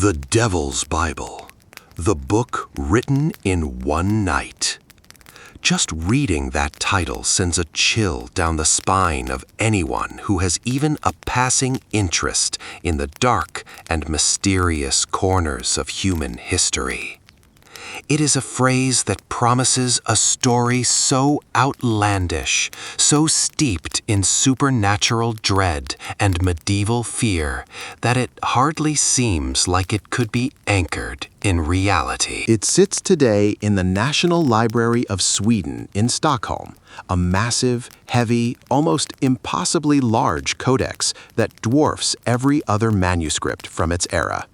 The Devil's Bible, the book written in one night. Just reading that title sends a chill down the spine of anyone who has even a passing interest in the dark and mysterious corners of human history. It is a phrase that promises a story so outlandish, so steeped in supernatural dread and medieval fear, that it hardly seems like it could be anchored in reality. It sits today in the National Library of Sweden in Stockholm, a massive, heavy, almost impossibly large codex that dwarfs every other manuscript from its era.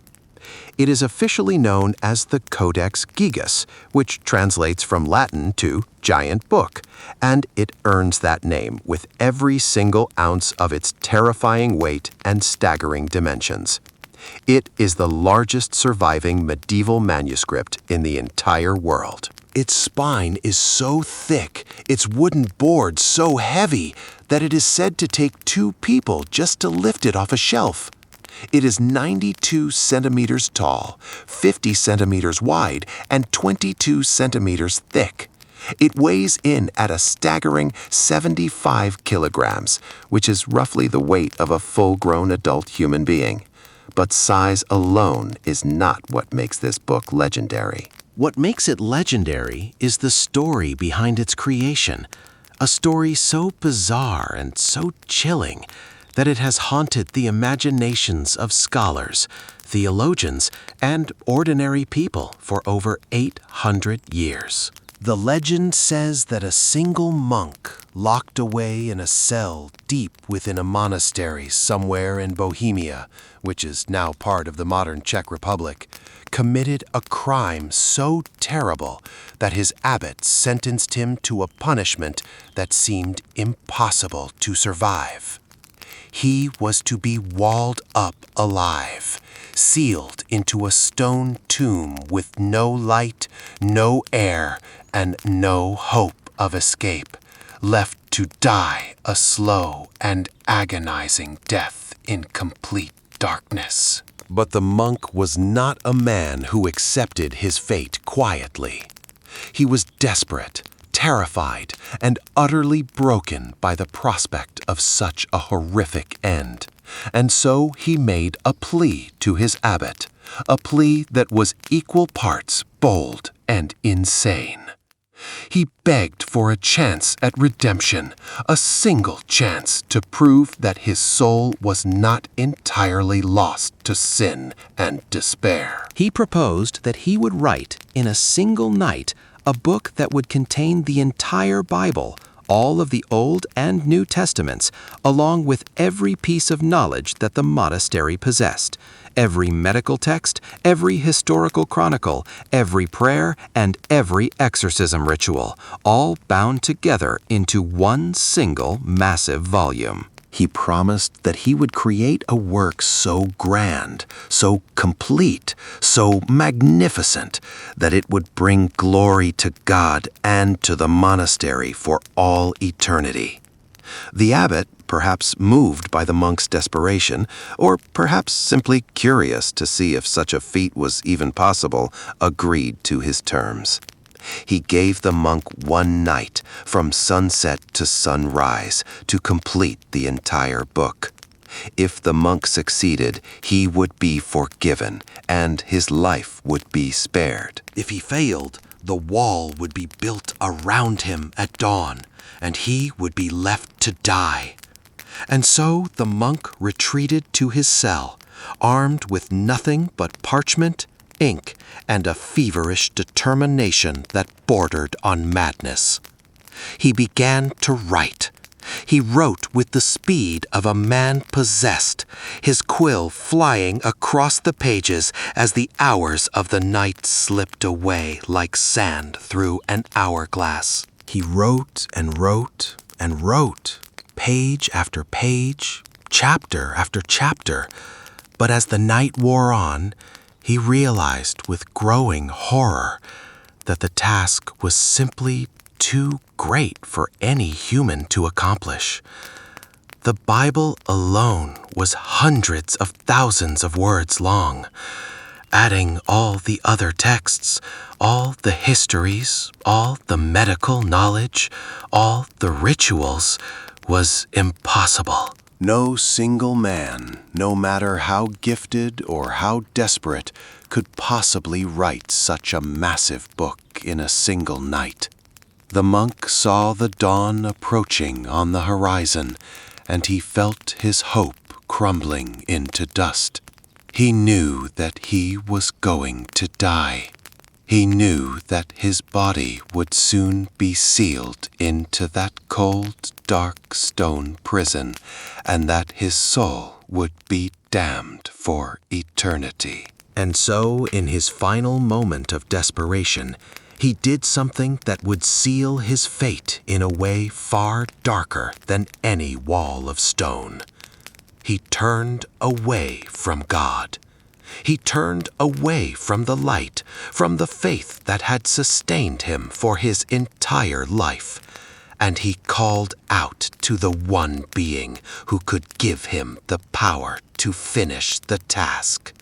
It is officially known as the Codex Gigas, which translates from Latin to giant book, and it earns that name with every single ounce of its terrifying weight and staggering dimensions. It is the largest surviving medieval manuscript in the entire world. Its spine is so thick, its wooden board so heavy, that it is said to take 2 people just to lift it off a shelf. It is 92 centimeters tall, 50 centimeters wide, and 22 centimeters thick. It weighs in at a staggering 75 kilograms, which is roughly the weight of a full-grown adult human being. But size alone is not what makes this book legendary. What makes it legendary is the story behind its creation, a story so bizarre and so chilling that it has haunted the imaginations of scholars, theologians, and ordinary people for over 800 years. The legend says that a single monk, locked away in a cell deep within a monastery somewhere in Bohemia, which is now part of the modern Czech Republic, committed a crime so terrible that his abbot sentenced him to a punishment that seemed impossible to survive. He was to be walled up alive, sealed into a stone tomb with no light, no air, and no hope of escape, left to die a slow and agonizing death in complete darkness. But the monk was not a man who accepted his fate quietly. He was desperate, terrified, and utterly broken by the prospect of such a horrific end. And so he made a plea to his abbot, a plea that was equal parts bold and insane. He begged for a chance at redemption, a single chance to prove that his soul was not entirely lost to sin and despair. He proposed that he would write, in a single night, a book that would contain the entire Bible, all of the Old and New Testaments, along with every piece of knowledge that the monastery possessed, every medical text, every historical chronicle, every prayer, and every exorcism ritual, all bound together into one single massive volume. He promised that he would create a work so grand, so complete, so magnificent, that it would bring glory to God and to the monastery for all eternity. The abbot, perhaps moved by the monk's desperation, or perhaps simply curious to see if such a feat was even possible, agreed to his terms. He gave the monk one night, from sunset to sunrise, to complete the entire book. If the monk succeeded, he would be forgiven, and his life would be spared. If he failed, the wall would be built around him at dawn, and he would be left to die. And so the monk retreated to his cell, armed with nothing but parchment, ink, and a feverish determination that bordered on madness. He began to write. He wrote with the speed of a man possessed, his quill flying across the pages as the hours of the night slipped away like sand through an hourglass. He wrote and wrote and wrote, page after page, chapter after chapter. But as the night wore on, he realized with growing horror that the task was simply too great for any human to accomplish. The Bible alone was hundreds of thousands of words long, adding all the other texts, all the histories, all the medical knowledge, all the rituals, was impossible. No single man, no matter how gifted or how desperate, could possibly write such a massive book in a single night. The monk saw the dawn approaching on the horizon, and he felt his hope crumbling into dust. He knew that he was going to die. He knew that his body would soon be sealed into that cold, dark stone prison, and that his soul would be damned for eternity. And so, in his final moment of desperation, he did something that would seal his fate in a way far darker than any wall of stone. He turned away from God. He turned away from the light, from the faith that had sustained him for his entire life, and he called out to the one being who could give him the power to finish the task.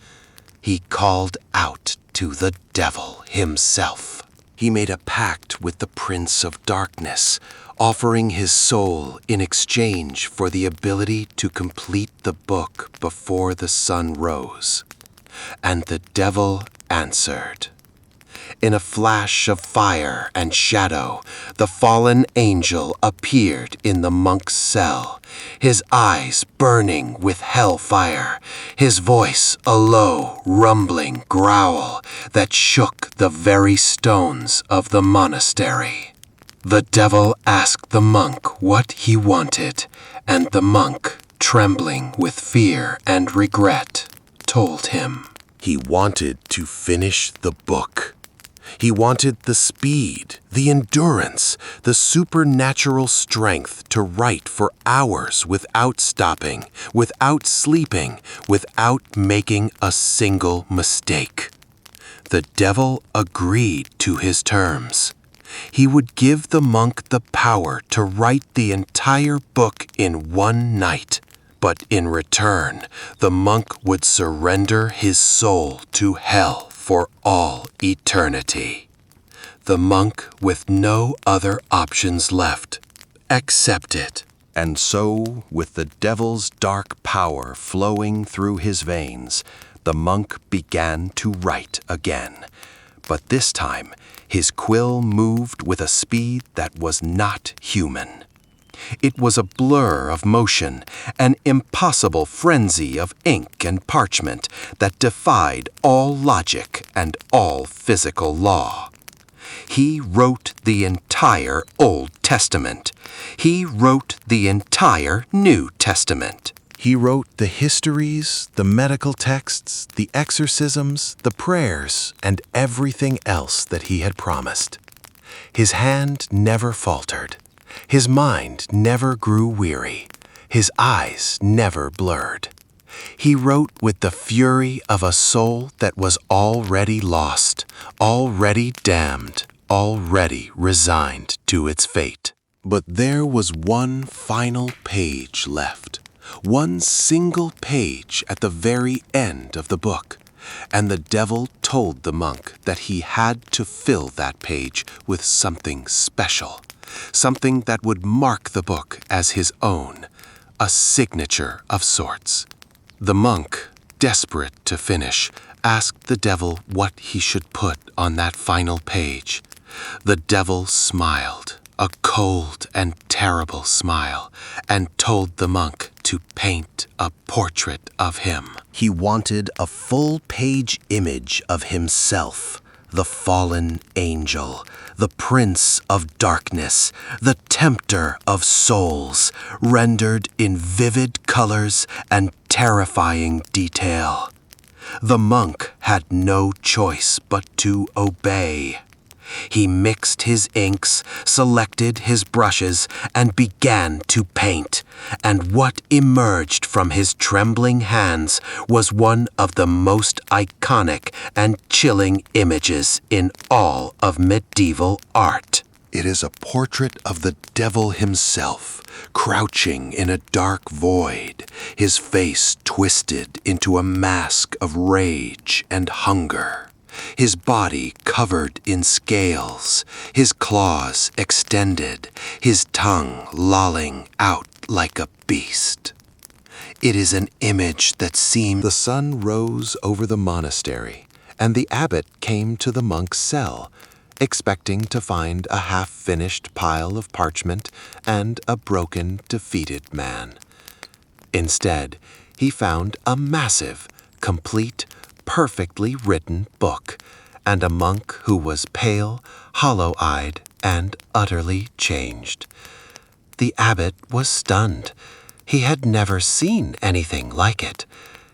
He called out to the devil himself. He made a pact with the Prince of Darkness, offering his soul in exchange for the ability to complete the book before the sun rose. And the devil answered. In a flash of fire and shadow, the fallen angel appeared in the monk's cell, his eyes burning with hellfire, his voice a low, rumbling growl that shook the very stones of the monastery. The devil asked the monk what he wanted, and the monk, trembling with fear and regret, told him. He wanted to finish the book. He wanted the speed, the endurance, the supernatural strength to write for hours without stopping, without sleeping, without making a single mistake. The devil agreed to his terms. He would give the monk the power to write the entire book in one night. But in return, the monk would surrender his soul to hell for all eternity. The monk, with no other options left, accepted. And so, with the devil's dark power flowing through his veins, the monk began to write again. But this time, his quill moved with a speed that was not human. It was a blur of motion, an impossible frenzy of ink and parchment that defied all logic and all physical law. He wrote the entire Old Testament. He wrote the entire New Testament. He wrote the histories, the medical texts, the exorcisms, the prayers, and everything else that he had promised. His hand never faltered. His mind never grew weary. His eyes never blurred. He wrote with the fury of a soul that was already lost, already damned, already resigned to its fate. But there was one final page left, one single page at the very end of the book, and the devil told the monk that he had to fill that page with something special. Something that would mark the book as his own, a signature of sorts. The monk, desperate to finish, asked the devil what he should put on that final page. The devil smiled, a cold and terrible smile, and told the monk to paint a portrait of him. He wanted a full-page image of himself, the fallen angel, the Prince of Darkness, the Tempter of Souls, rendered in vivid colors and terrifying detail. The monk had no choice but to obey. He mixed his inks, selected his brushes, and began to paint, and what emerged from his trembling hands was one of the most iconic and chilling images in all of medieval art. It is a portrait of the devil himself, crouching in a dark void, his face twisted into a mask of rage and hunger, his body covered in scales, his claws extended, his tongue lolling out like a beast. It is an image that seemed... The sun rose over the monastery, and the abbot came to the monk's cell, expecting to find a half-finished pile of parchment and a broken, defeated man. Instead, he found a massive, complete, perfectly written book, and a monk who was pale, hollow-eyed, and utterly changed. The abbot was stunned. He had never seen anything like it.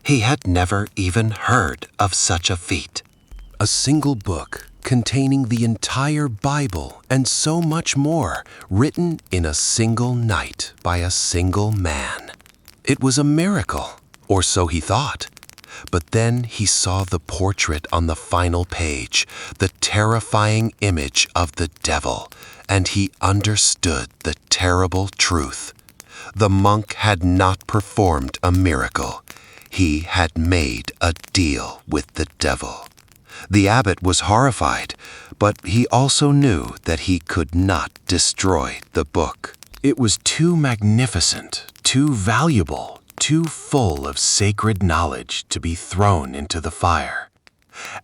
He had never even heard of such a feat. A single book containing the entire Bible and so much more, written in a single night by a single man. It was a miracle, or so he thought. But then he saw the portrait on the final page, the terrifying image of the devil, and he understood the terrible truth. The monk had not performed a miracle. He had made a deal with the devil. The abbot was horrified, but he also knew that he could not destroy the book. It was too magnificent, too valuable, too full of sacred knowledge to be thrown into the fire.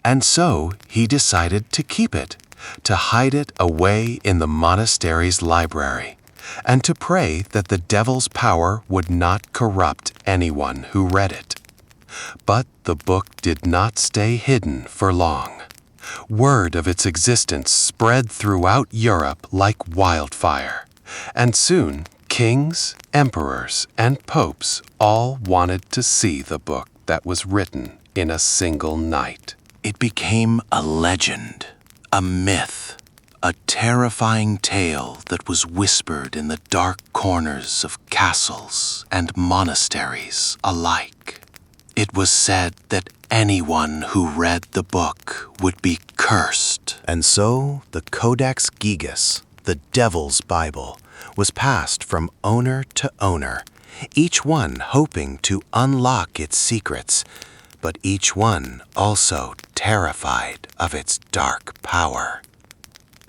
And so he decided to keep it, to hide it away in the monastery's library, and to pray that the devil's power would not corrupt anyone who read it. But the book did not stay hidden for long. Word of its existence spread throughout Europe like wildfire, and soon kings, emperors, and popes all wanted to see the book that was written in a single night. It became a legend, a myth, a terrifying tale that was whispered in the dark corners of castles and monasteries alike. It was said that anyone who read the book would be cursed. And so the Codex Gigas, the Devil's Bible, was passed from owner to owner, each one hoping to unlock its secrets, but each one also terrified of its dark power.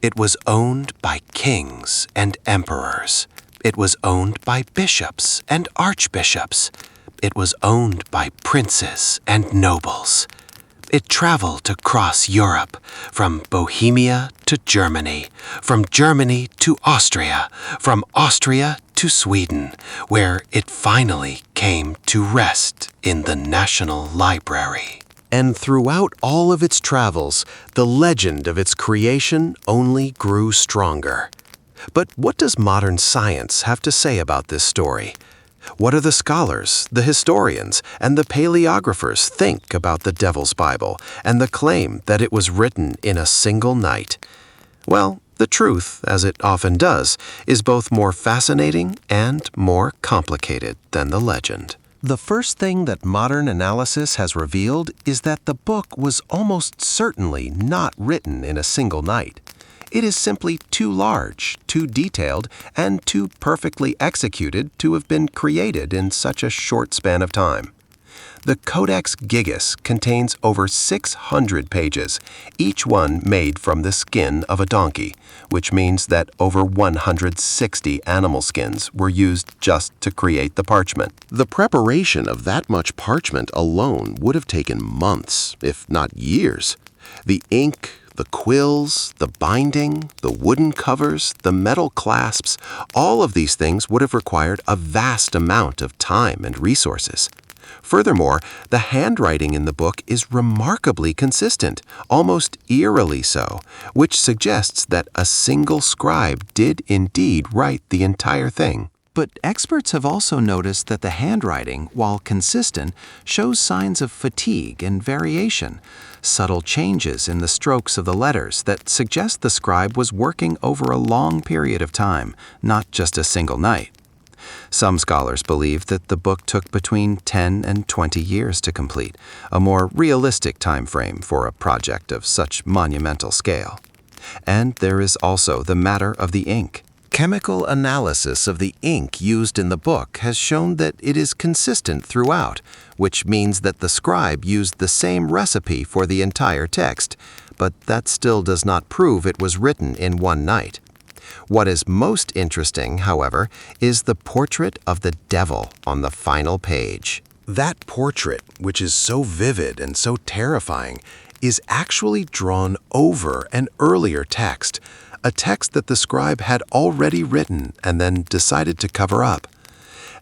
It was owned by kings and emperors. It was owned by bishops and archbishops. It was owned by princes and nobles. It traveled across Europe, from Bohemia to Germany, from Germany to Austria, from Austria to Sweden, where it finally came to rest in the National Library. And throughout all of its travels, the legend of its creation only grew stronger. But what does modern science have to say about this story? What do the scholars, the historians, and the paleographers think about the Devil's Bible and the claim that it was written in a single night? Well, the truth, as it often does, is both more fascinating and more complicated than the legend. The first thing that modern analysis has revealed is that the book was almost certainly not written in a single night. It is simply too large, too detailed, and too perfectly executed to have been created in such a short span of time. The Codex Gigas contains over 600 pages, each one made from the skin of a donkey, which means that over 160 animal skins were used just to create the parchment. The preparation of that much parchment alone would have taken months, if not years. The ink, the quills, the binding, the wooden covers, the metal clasps, all of these things would have required a vast amount of time and resources. Furthermore, the handwriting in the book is remarkably consistent, almost eerily so, which suggests that a single scribe did indeed write the entire thing. But experts have also noticed that the handwriting, while consistent, shows signs of fatigue and variation, subtle changes in the strokes of the letters that suggest the scribe was working over a long period of time, not just a single night. Some scholars believe that the book took between 10 and 20 years to complete, a more realistic time frame for a project of such monumental scale. And there is also the matter of the ink. Chemical analysis of the ink used in the book has shown that it is consistent throughout, which means that the scribe used the same recipe for the entire text, but that still does not prove it was written in one night. What is most interesting, however, is the portrait of the devil on the final page. That portrait, which is so vivid and so terrifying, is actually drawn over an earlier text, a text that the scribe had already written and then decided to cover up.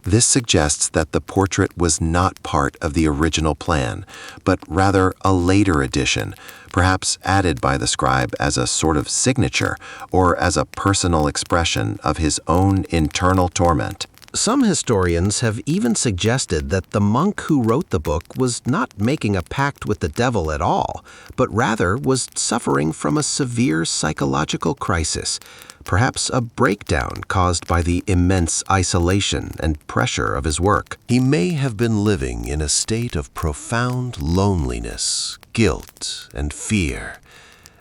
This suggests that the portrait was not part of the original plan, but rather a later addition, perhaps added by the scribe as a sort of signature or as a personal expression of his own internal torment. Some historians have even suggested that the monk who wrote the book was not making a pact with the devil at all, but rather was suffering from a severe psychological crisis, perhaps a breakdown caused by the immense isolation and pressure of his work. He may have been living in a state of profound loneliness, guilt, and fear,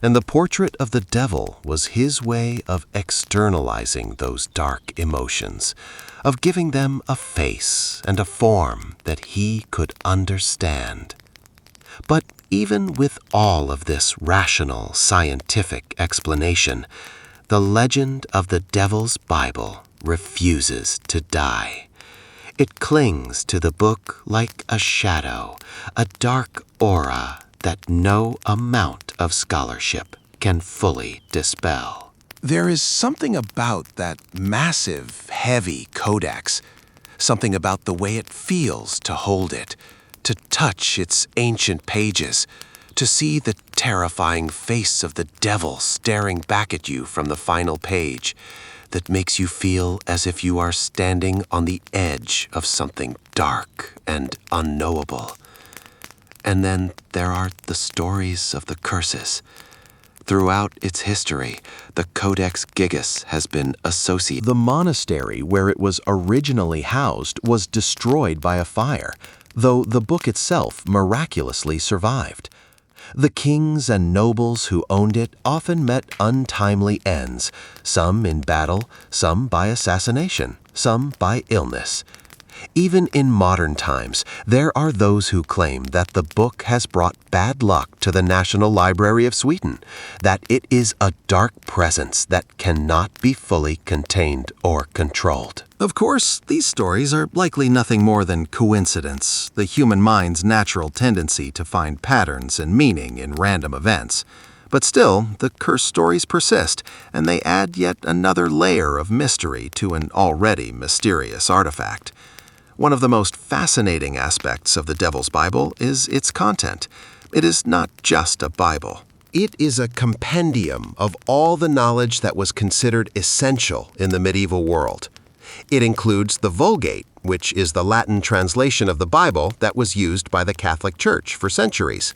and the portrait of the devil was his way of externalizing those dark emotions, of giving them a face and a form that he could understand. But even with all of this rational, scientific explanation, the legend of the Devil's Bible refuses to die. It clings to the book like a shadow, a dark aura that no amount of scholarship can fully dispel. There is something about that massive, heavy codex, something about the way it feels to hold it, to touch its ancient pages, to see the terrifying face of the devil staring back at you from the final page, that makes you feel as if you are standing on the edge of something dark and unknowable. And then there are the stories of the curses. Throughout its history, the Codex Gigas has been associated. The monastery where it was originally housed was destroyed by a fire, though the book itself miraculously survived. The kings and nobles who owned it often met untimely ends, some in battle, some by assassination, some by illness. Even in modern times, there are those who claim that the book has brought bad luck to the National Library of Sweden, that it is a dark presence that cannot be fully contained or controlled. Of course, these stories are likely nothing more than coincidence, the human mind's natural tendency to find patterns and meaning in random events. But still, the cursed stories persist, and they add yet another layer of mystery to an already mysterious artifact. One of the most fascinating aspects of the Devil's Bible is its content. It is not just a Bible. It is a compendium of all the knowledge that was considered essential in the medieval world. It includes the Vulgate, which is the Latin translation of the Bible that was used by the Catholic Church for centuries.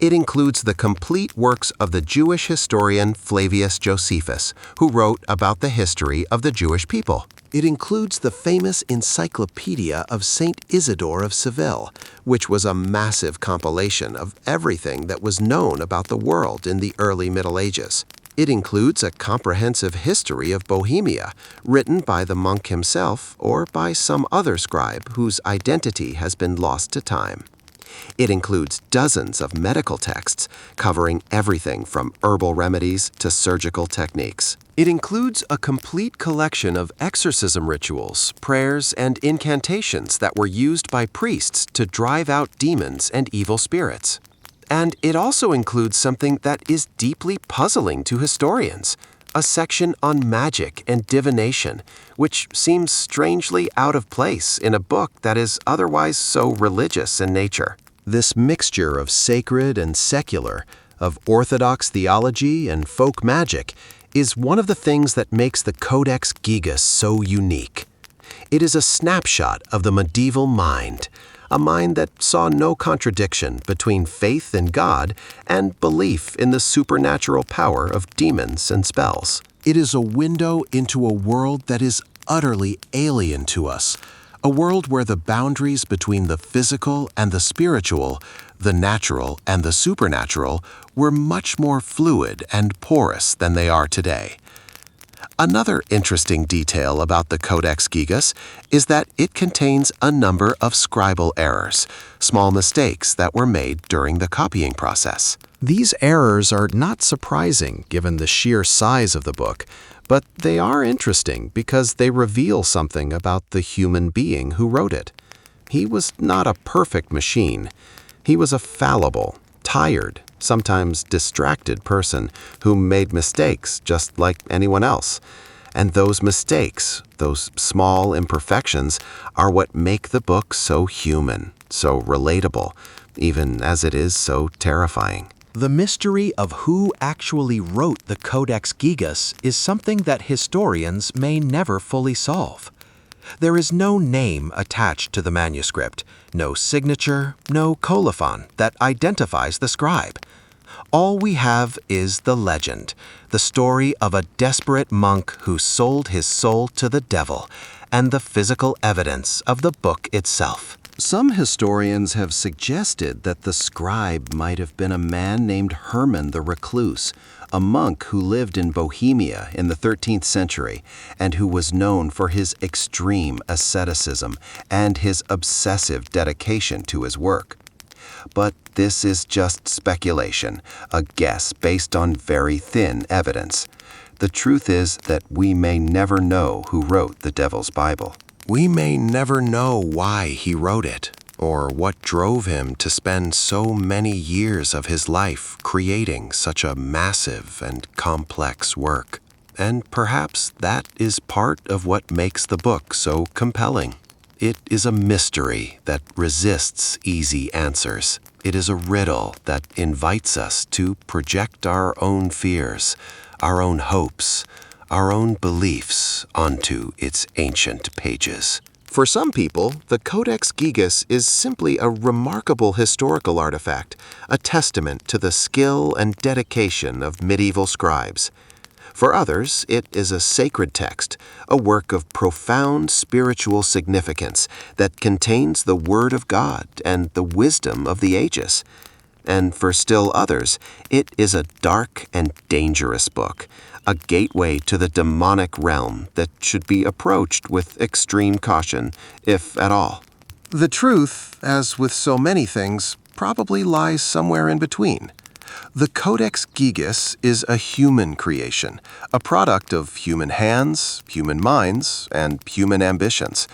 It includes the complete works of the Jewish historian Flavius Josephus, who wrote about the history of the Jewish people. It includes the famous Encyclopedia of Saint Isidore of Seville, which was a massive compilation of everything that was known about the world in the early Middle Ages. It includes a comprehensive history of Bohemia, written by the monk himself or by some other scribe whose identity has been lost to time. It includes dozens of medical texts covering everything from herbal remedies to surgical techniques. It includes a complete collection of exorcism rituals, prayers, and incantations that were used by priests to drive out demons and evil spirits. And it also includes something that is deeply puzzling to historians, a section on magic and divination, which seems strangely out of place in a book that is otherwise so religious in nature. This mixture of sacred and secular, of orthodox theology and folk magic, is one of the things that makes the Codex Gigas so unique. It is a snapshot of the medieval mind, a mind that saw no contradiction between faith in God and belief in the supernatural power of demons and spells. It is a window into a world that is utterly alien to us, A world where the boundaries between the physical and the spiritual, the natural and the supernatural, were much more fluid and porous than they are today. Another interesting detail about the Codex Gigas is that it contains a number of scribal errors, small mistakes that were made during the copying process. These errors are not surprising given the sheer size of the book, but they are interesting because they reveal something about the human being who wrote it. He was not a perfect machine. He was a fallible, tired, sometimes distracted person who made mistakes just like anyone else. And those mistakes, those small imperfections, are what make the book so human, so relatable, even as it is so terrifying. The mystery of who actually wrote the Codex Gigas is something that historians may never fully solve. There is no name attached to the manuscript, no signature, no colophon that identifies the scribe. All we have is the legend, the story of a desperate monk who sold his soul to the devil, and the physical evidence of the book itself. Some historians have suggested that the scribe might have been a man named Herman the Recluse, a monk who lived in Bohemia in the 13th century and who was known for his extreme asceticism and his obsessive dedication to his work. But this is just speculation, a guess based on very thin evidence. The truth is that we may never know who wrote the Devil's Bible. We may never know why he wrote it, or what drove him to spend so many years of his life creating such a massive and complex work. And perhaps that is part of what makes the book so compelling. It is a mystery that resists easy answers. It is a riddle that invites us to project our own fears, our own hopes, our own beliefs onto its ancient pages. For some people, the Codex Gigas is simply a remarkable historical artifact, a testament to the skill and dedication of medieval scribes. For others, it is a sacred text, a work of profound spiritual significance that contains the Word of God and the wisdom of the ages. And for still others, it is a dark and dangerous book, a gateway to the demonic realm that should be approached with extreme caution, if at all. The truth, as with so many things, probably lies somewhere in between. The Codex Gigas is a human creation, a product of human hands, human minds, and human ambitions.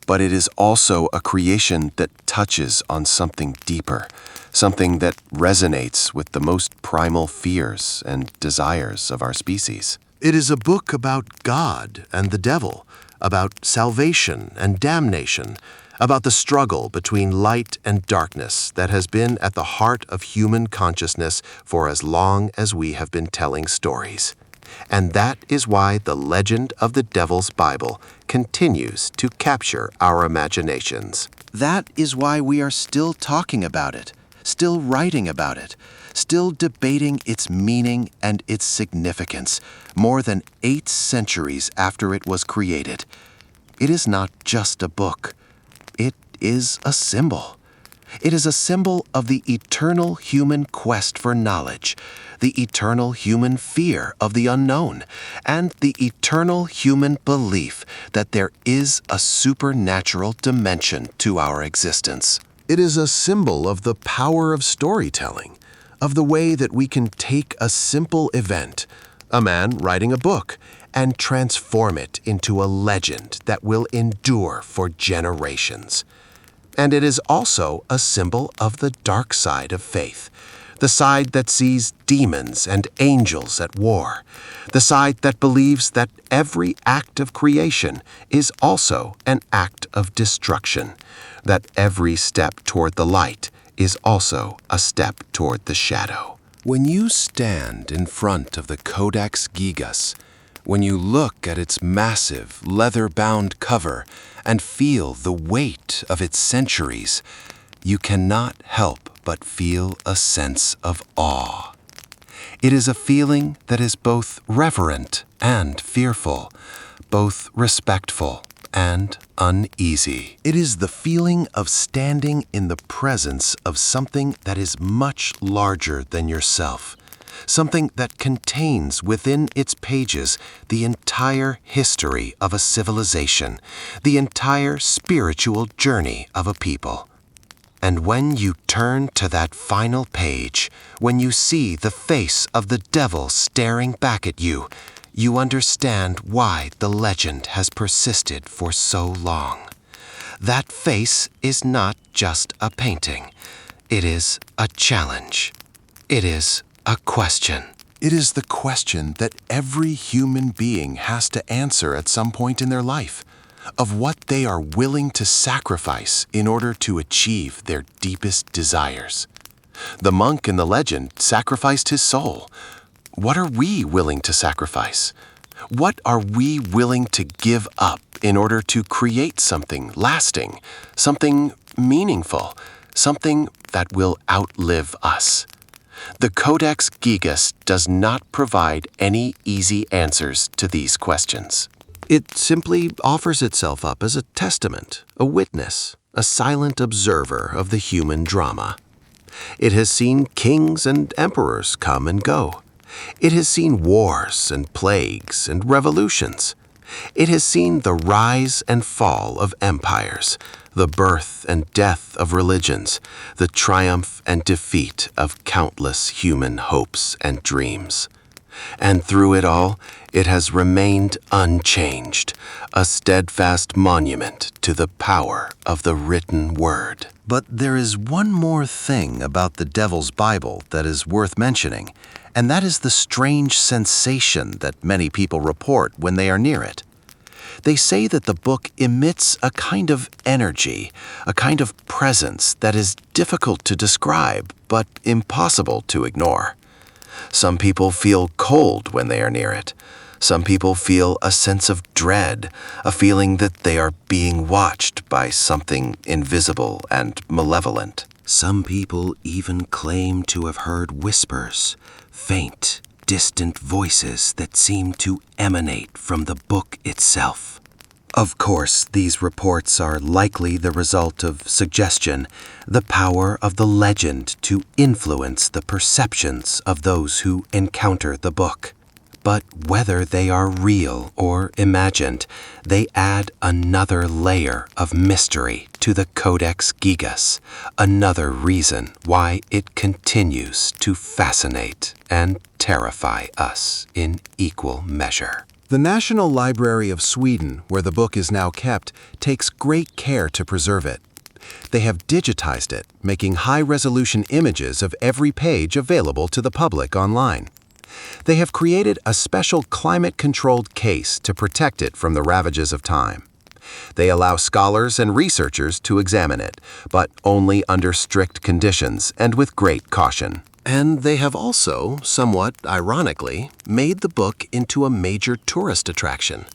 But it is also a creation that touches on something deeper, something that resonates with the most primal fears and desires of our species. It is a book about God and the devil, about salvation and damnation, about the struggle between light and darkness that has been at the heart of human consciousness for as long as we have been telling stories. And that is why the legend of the Devil's Bible continues to capture our imaginations. That is why we are still talking about it, still writing about it, still debating its meaning and its significance, more than 8 centuries after it was created. It is not just a book. It is a symbol. It is a symbol of the eternal human quest for knowledge, the eternal human fear of the unknown, and the eternal human belief that there is a supernatural dimension to our existence. It is a symbol of the power of storytelling, of the way that we can take a simple event, a man writing a book, and transform it into a legend that will endure for generations. And it is also a symbol of the dark side of faith, the side that sees demons and angels at war, the side that believes that every act of creation is also an act of destruction, that every step toward the light is also a step toward the shadow. When you stand in front of the Codex Gigas, when you look at its massive, leather-bound cover and feel the weight of its centuries, you cannot help but feel a sense of awe. It is a feeling that is both reverent and fearful, both respectful and uneasy. It is the feeling of standing in the presence of something that is much larger than yourself, something that contains within its pages the entire history of a civilization, the entire spiritual journey of a people. And when you turn to that final page, when you see the face of the devil staring back at you, you understand why the legend has persisted for so long. That face is not just a painting. It is a challenge. It is a question. It is the question that every human being has to answer at some point in their life, of what they are willing to sacrifice in order to achieve their deepest desires. The monk in the legend sacrificed his soul. What are we willing to sacrifice? What are we willing to give up in order to create something lasting, something meaningful, something that will outlive us? The Codex Gigas does not provide any easy answers to these questions. It simply offers itself up as a testament, a witness, a silent observer of the human drama. It has seen kings and emperors come and go. It has seen wars and plagues and revolutions. It has seen the rise and fall of empires, the birth and death of religions, the triumph and defeat of countless human hopes and dreams. And through it all, it has remained unchanged, a steadfast monument to the power of the written word. But there is one more thing about the Devil's Bible that is worth mentioning, and that is the strange sensation that many people report when they are near it. They say that the book emits a kind of energy, a kind of presence that is difficult to describe, but impossible to ignore. Some people feel cold when they are near it. Some people feel a sense of dread, a feeling that they are being watched by something invisible and malevolent. Some people even claim to have heard whispers, faint, distant voices that seem to emanate from the book itself. Of course, these reports are likely the result of suggestion, the power of the legend to influence the perceptions of those who encounter the book. But whether they are real or imagined, they add another layer of mystery to the Codex Gigas, another reason why it continues to fascinate and terrify us in equal measure. The National Library of Sweden, where the book is now kept, takes great care to preserve it. They have digitized it, making high-resolution images of every page available to the public online. They have created a special climate-controlled case to protect it from the ravages of time. They allow scholars and researchers to examine it, but only under strict conditions and with great caution. And they have also, somewhat ironically, made the book into a major tourist attraction.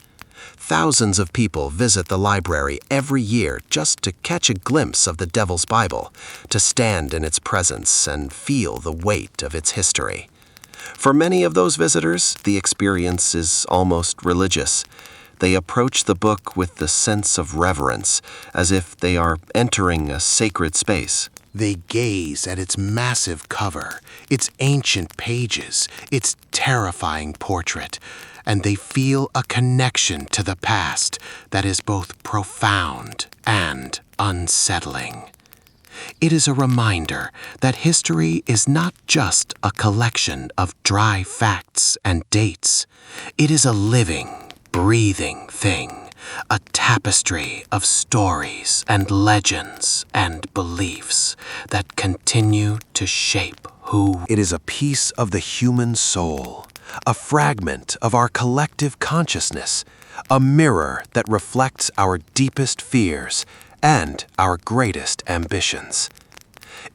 Thousands of people visit the library every year just to catch a glimpse of the Devil's Bible, to stand in its presence and feel the weight of its history. For many of those visitors, the experience is almost religious. They approach the book with the sense of reverence, as if they are entering a sacred space. They gaze at its massive cover, its ancient pages, its terrifying portrait, and they feel a connection to the past that is both profound and unsettling. It is a reminder that history is not just a collection of dry facts and dates. It is a living, breathing thing. A tapestry of stories and legends and beliefs that continue to shape who. It is a piece of the human soul, a fragment of our collective consciousness, a mirror that reflects our deepest fears and our greatest ambitions.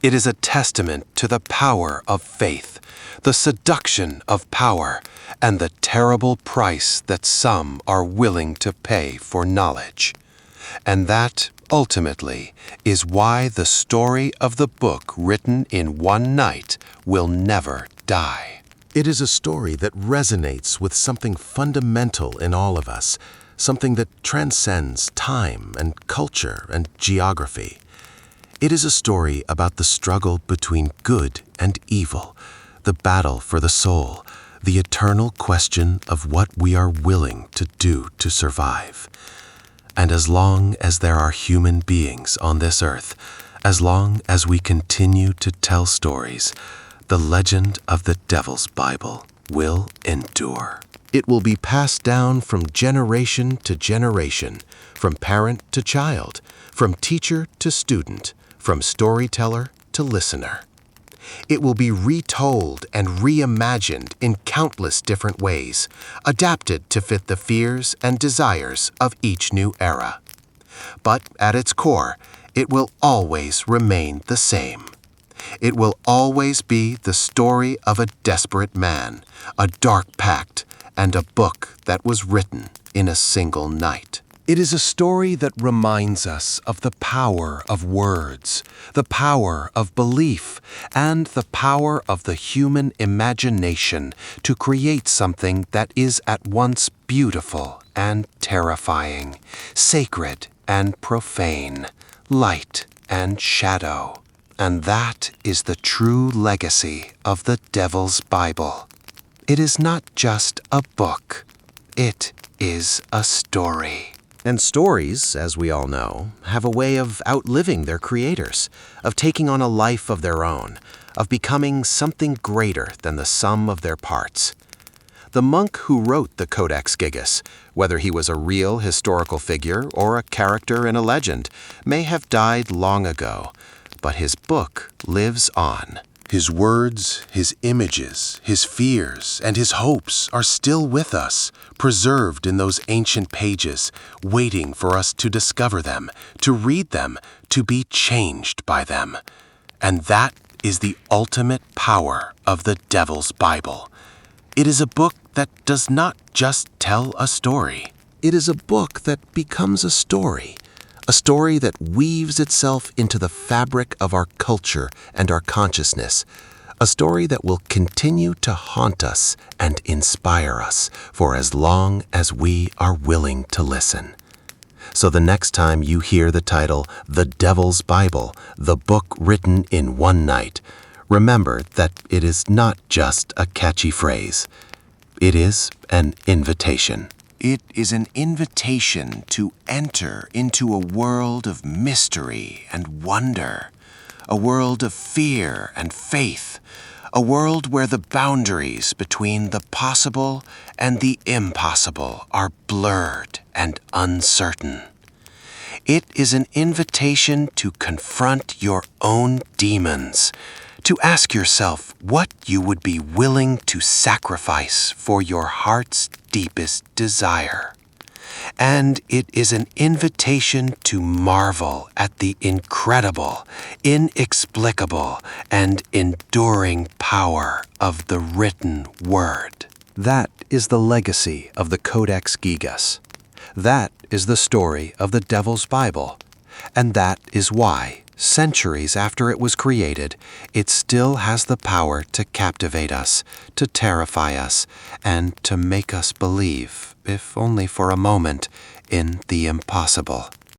It is a testament to the power of faith, the seduction of power, and the terrible price that some are willing to pay for knowledge. And that, ultimately, is why the story of the book written in one night will never die. It is a story that resonates with something fundamental in all of us, something that transcends time and culture and geography. It is a story about the struggle between good and evil, the battle for the soul, the eternal question of what we are willing to do to survive. And as long as there are human beings on this earth, as long as we continue to tell stories, the legend of the Devil's Bible will endure. It will be passed down from generation to generation, from parent to child, from teacher to student, from storyteller to listener. It will be retold and reimagined in countless different ways, adapted to fit the fears and desires of each new era. But at its core, it will always remain the same. It will always be the story of a desperate man, a dark pact, and a book that was written in a single night. It is a story that reminds us of the power of words, the power of belief, and the power of the human imagination to create something that is at once beautiful and terrifying, sacred and profane, light and shadow. And that is the true legacy of the Devil's Bible. It is not just a book. It is a story. And stories, as we all know, have a way of outliving their creators, of taking on a life of their own, of becoming something greater than the sum of their parts. The monk who wrote the Codex Gigas, whether he was a real historical figure or a character in a legend, may have died long ago, but his book lives on. His words, his images, his fears, and his hopes are still with us, preserved in those ancient pages, waiting for us to discover them, to read them, to be changed by them. And that is the ultimate power of the Devil's Bible. It is a book that does not just tell a story. It is a book that becomes a story that weaves itself into the fabric of our culture and our consciousness, a story that will continue to haunt us and inspire us for as long as we are willing to listen. So the next time you hear the title, The Devil's Bible, the book written in one night, remember that it is not just a catchy phrase. It is an invitation. It is an invitation to enter into a world of mystery and wonder, a world of fear and faith, a world where the boundaries between the possible and the impossible are blurred and uncertain. It is an invitation to confront your own demons, to ask yourself what you would be willing to sacrifice for your heart's deepest desire. And it is an invitation to marvel at the incredible, inexplicable, and enduring power of the written word. That is the legacy of the Codex Gigas. That is the story of the Devil's Bible. And that is why, centuries after it was created, it still has the power to captivate us, to terrify us, and to make us believe, if only for a moment, in the impossible.